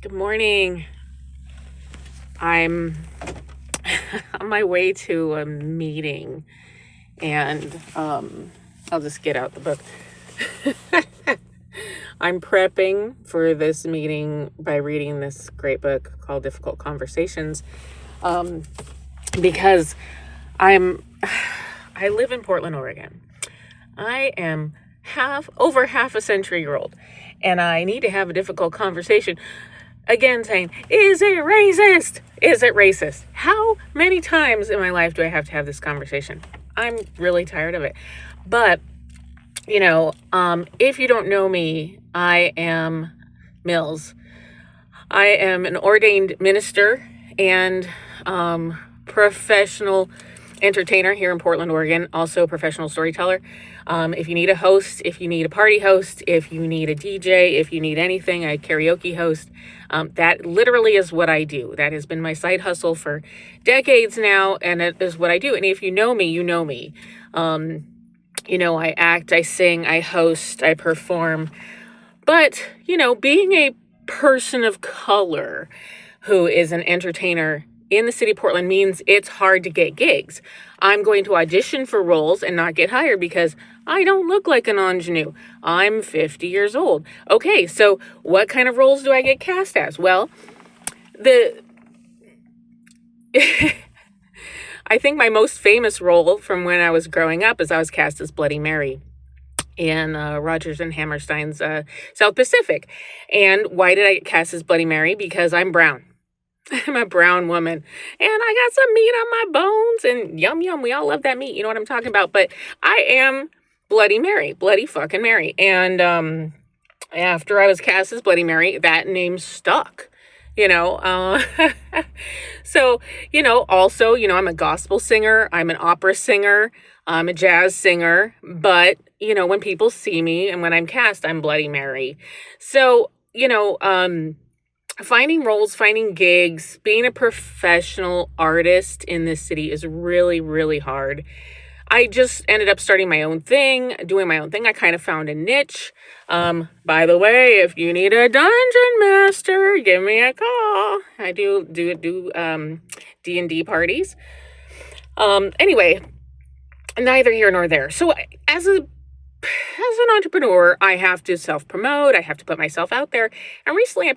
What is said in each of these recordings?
Good morning. I'm on my way to a meeting and I'll just get out the book. I'm prepping for this meeting by reading this great book called Difficult Conversations because I'm I live in Portland, Oregon. I am over half a century old and I need to have a difficult conversation again saying, is it racist? Is it racist? How many times in my life do I have to have this conversation? I'm really tired of it. But, if you don't know me, I am Mills. I am an ordained minister and professional entertainer here in Portland, Oregon, also a professional storyteller. If you need a host, if you need a party host, if you need a DJ, if you need anything, a karaoke host, that literally is what I do. That has been my side hustle for decades now, and it is what I do. And if you know me, you know me. I act, I sing, I host, I perform. But, being a person of color who is an entertainer in the city of Portland means it's hard to get gigs. I'm going to audition for roles and not get hired because I don't look like an ingenue. I'm 50 years old. Okay, so what kind of roles do I get cast as? Well, I think my most famous role from when I was growing up is I was cast as Bloody Mary in Rogers and Hammerstein's South Pacific. And why did I get cast as Bloody Mary? Because I'm brown. I'm a brown woman and I got some meat on my bones and yum, yum. We all love that meat. You know what I'm talking about? But I am Bloody Mary, Bloody fucking Mary. And after I was cast as Bloody Mary, that name stuck. So, also, I'm a gospel singer, I'm an opera singer, I'm a jazz singer, but, when people see me and when I'm cast, I'm Bloody Mary. So, finding roles, finding gigs, being a professional artist in this city is really, really hard. I just ended up starting my own thing, doing my own thing. I kind of found a niche. By the way, if you need a dungeon master, give me a call. I do D&D parties. Anyway, neither here nor there. So as an entrepreneur, I have to self-promote. I have to put myself out there. And recently I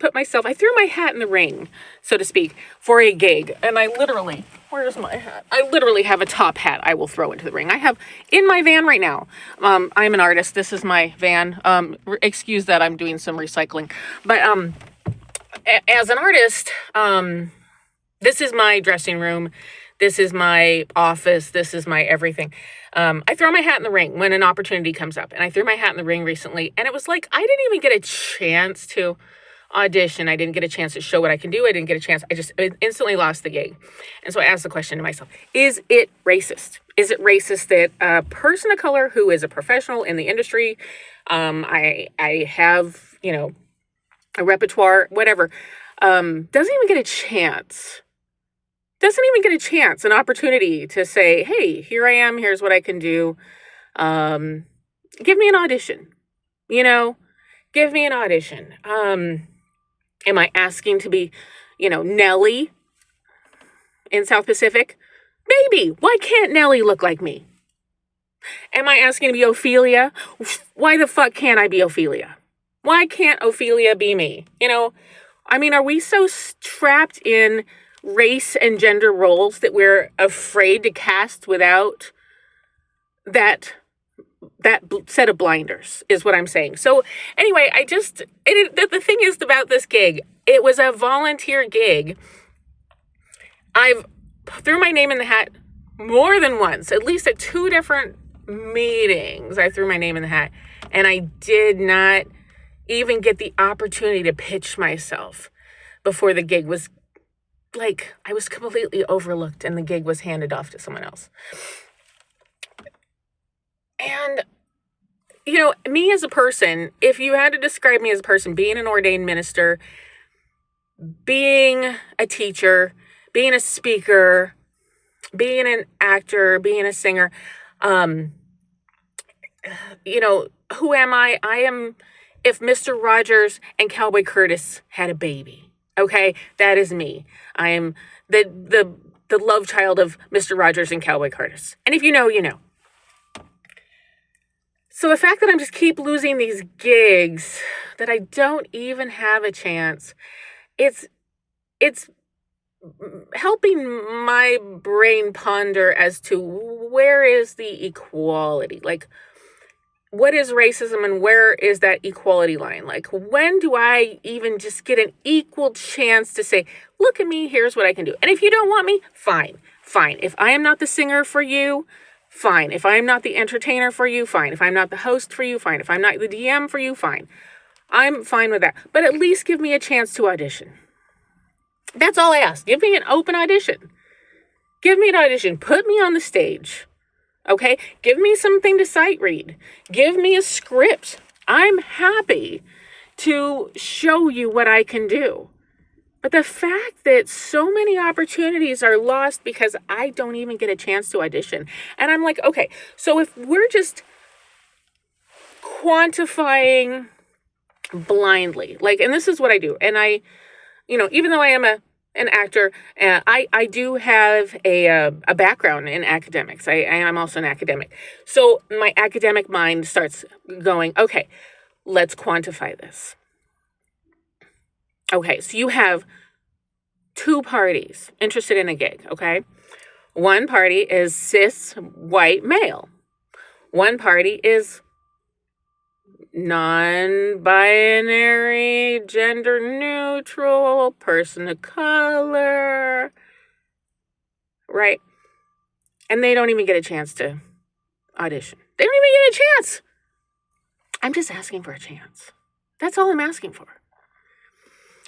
threw my hat in the ring, so to speak, for a gig. And where's my hat? I literally have a top hat I will throw into the ring. I have in my van right now. I'm an artist. This is my van. Excuse that I'm doing some recycling. But as an artist, this is my dressing room. This is my office. This is my everything. I throw my hat in the ring when an opportunity comes up. And I threw my hat in the ring recently. And it was like, I didn't even get a chance to audition. I didn't get a chance to show what I can do. I didn't get a chance. I just instantly lost the gig. And so I asked the question to myself, is it racist? Is it racist that a person of color who is a professional in the industry, I have, a repertoire, whatever, doesn't even get a chance? An opportunity to say, hey, here I am, here's what I can do. Give me an audition, give me an audition. Am I asking to be, Nellie in South Pacific? Maybe. Why can't Nellie look like me? Am I asking to be Ophelia? Why the fuck can't I be Ophelia? Why can't Ophelia be me? Are we so trapped in race and gender roles that we're afraid to cast without that set of blinders is what I'm saying. So anyway, the thing is about this gig, it was a volunteer gig. I've threw my name in the hat more than once, at least at 2 different meetings. I threw my name in the hat and I did not even get the opportunity to pitch myself before the gig was I was completely overlooked and the gig was handed off to someone else. And, me as a person, if you had to describe me as a person, being an ordained minister, being a teacher, being a speaker, being an actor, being a singer, who am I? I am if Mr. Rogers and Cowboy Curtis had a baby. Okay, that is me. I am the love child of Mr. Rogers and Cowboy Curtis. And if you know, you know. So the fact that I'm just keep losing these gigs, that I don't even have a chance, it's it's helping my brain ponder as to where is the equality? Like, what is racism and where is that equality line? Like, when do I even just get an equal chance to say, look at me, here's what I can do? And if you don't want me, fine, fine. If I am not the singer for you, fine. If I am not the entertainer for you, fine. If I'm not the host for you, fine. If I'm not the DM for you, fine. I'm fine with that. But at least give me a chance to audition. That's all I ask. Give me an open audition. Give me an audition. Put me on the stage. Okay? Give me something to sight read. Give me a script. I'm happy to show you what I can do. But the fact that so many opportunities are lost because I don't even get a chance to audition. And I'm like, okay, so if we're just quantifying blindly, like, and this is what I do. And I, even though I am an actor, I do have a background in academics. I am also an academic. So my academic mind starts going, okay, let's quantify this. Okay, so you have two parties interested in a gig, okay? One party is cis white male. One party is non-binary, gender neutral, person of color, right? And they don't even get a chance to audition. They don't even get a chance. I'm just asking for a chance. That's all I'm asking for.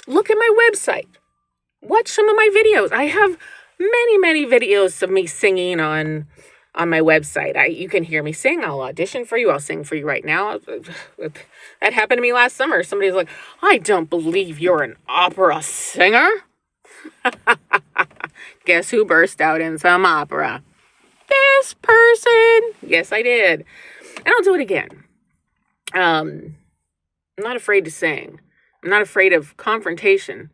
Look at my website. Watch some of my videos. I have many, many videos of me singing on my website. You can hear me sing. I'll audition for you. I'll sing for you right now. That happened to me last summer. Somebody's like, I don't believe you're an opera singer. Guess who burst out in some opera? This person. Yes, I did. And I'll do it again. I'm not afraid to sing. I'm not afraid of confrontation.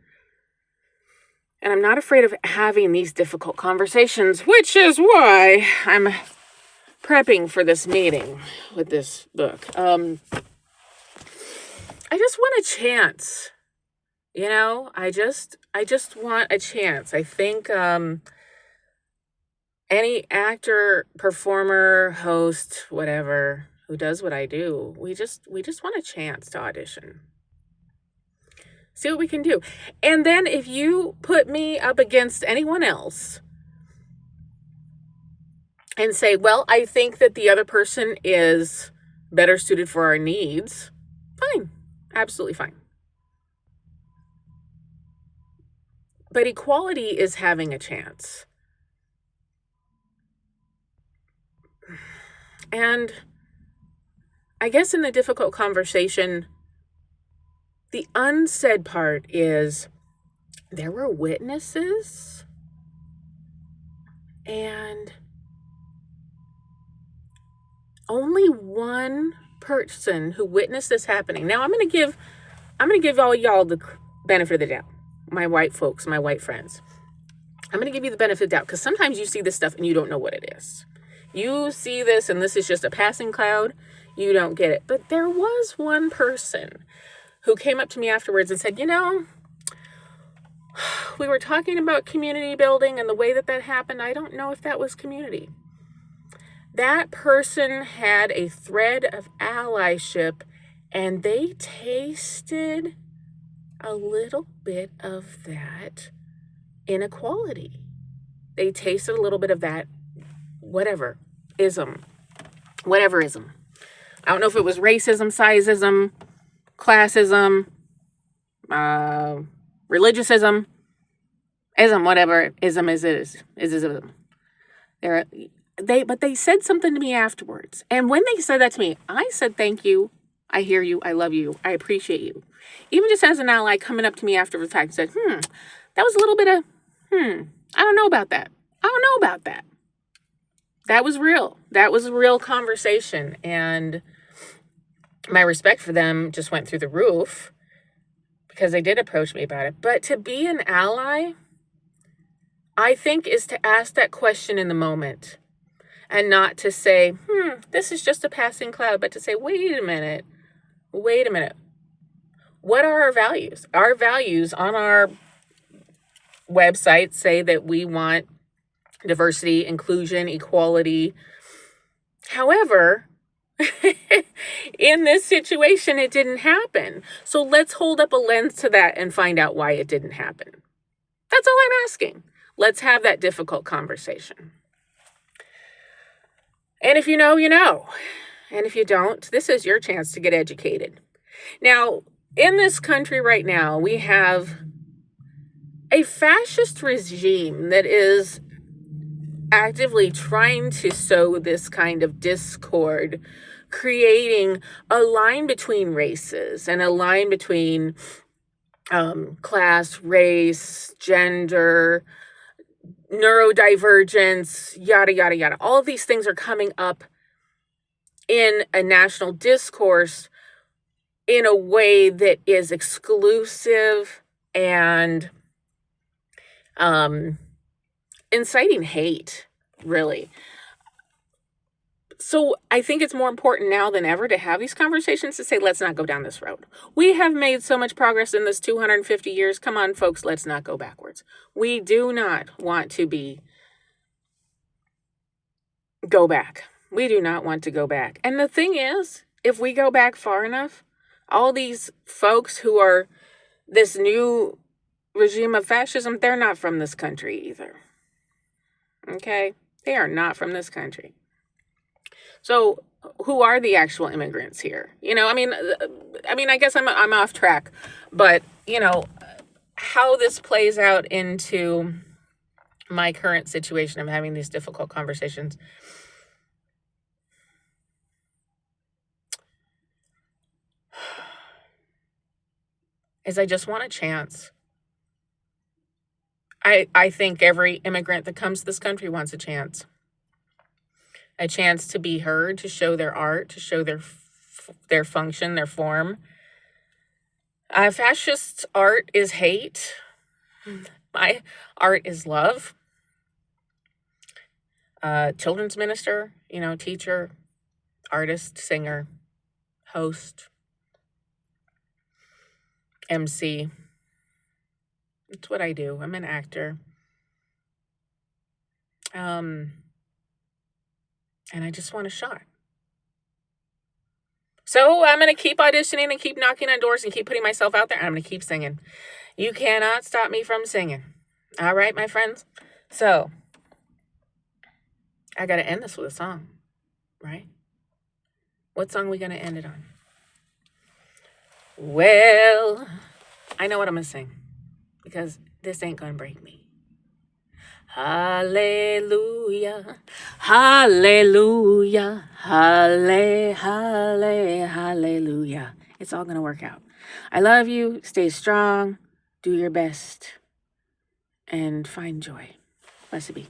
And I'm not afraid of having these difficult conversations, which is why I'm prepping for this meeting with this book. I just want a chance. I just want a chance. I think any actor, performer, host, whatever, who does what I do, we just want a chance to audition. See what we can do. And then if you put me up against anyone else and say, well, I think that the other person is better suited for our needs, fine. Absolutely fine. But equality is having a chance. And I guess in the difficult conversation, the unsaid part is there were witnesses and only one person who witnessed this happening. Now I'm going to give all y'all the benefit of the doubt. My white folks, my white friends. I'm going to give you the benefit of the doubt because sometimes you see this stuff and you don't know what it is. You see this and this is just a passing cloud. You don't get it. But there was one person who came up to me afterwards and said, we were talking about community building and the way that happened. I don't know if that was community. That person had a thread of allyship and they tasted a little bit of that inequality. They tasted a little bit of that whatever ism. I don't know if it was racism, sizeism, classism, religious-ism, whatever ism is ism. But they said something to me afterwards. And when they said that to me, I said, thank you. I hear you. I love you. I appreciate you. Even just as an ally coming up to me after the fact and said, that was a little bit of, I don't know about that. That was real. That was a real conversation. And my respect for them just went through the roof. because they did approach me about it. But to be an ally, I think, is to ask that question in the moment and not to say, this is just a passing cloud, but to say, wait a minute. What are our values? Our values on our website say that we want diversity, inclusion, equality. However, in this situation, it didn't happen. So let's hold up a lens to that and find out why it didn't happen. That's all I'm asking. Let's have that difficult conversation. And if you know, you know. And if you don't, this is your chance to get educated. Now, in this country right now, we have a fascist regime that is actively trying to sow this kind of discord, creating a line between races and a line between class, race, gender, neurodivergence, yada, yada, yada. All of these things are coming up in a national discourse in a way that is exclusive and inciting hate, really. So I think it's more important now than ever to have these conversations, to say, let's not go down this road. We have made so much progress in this 250 years. Come on, folks, let's not go backwards. We do not want to go back. We do not want to go back. And the thing is, if we go back far enough, all these folks who are this new regime of fascism, they're not from this country either. Okay? They are not from this country. So who are the actual immigrants here? I guess I'm off track, but how this plays out into my current situation of having these difficult conversations. Is I just want a chance. I think every immigrant that comes to this country wants a chance. A chance to be heard, to show their art, to show their function, their form. Fascist art is hate. My art is love. Children's minister, teacher, artist, singer, host, MC. It's what I do. I'm an actor. And I just want a shot. So I'm going to keep auditioning and keep knocking on doors and keep putting myself out there. And I'm going to keep singing. You cannot stop me from singing. All right, my friends? So I got to end this with a song, right? What song are we going to end it on? Well, I know what I'm going to sing, because this ain't going to break me. Hallelujah, hallelujah, hallelujah. It's all going to work out. I love you. Stay strong. Do your best. And find joy. Blessed be.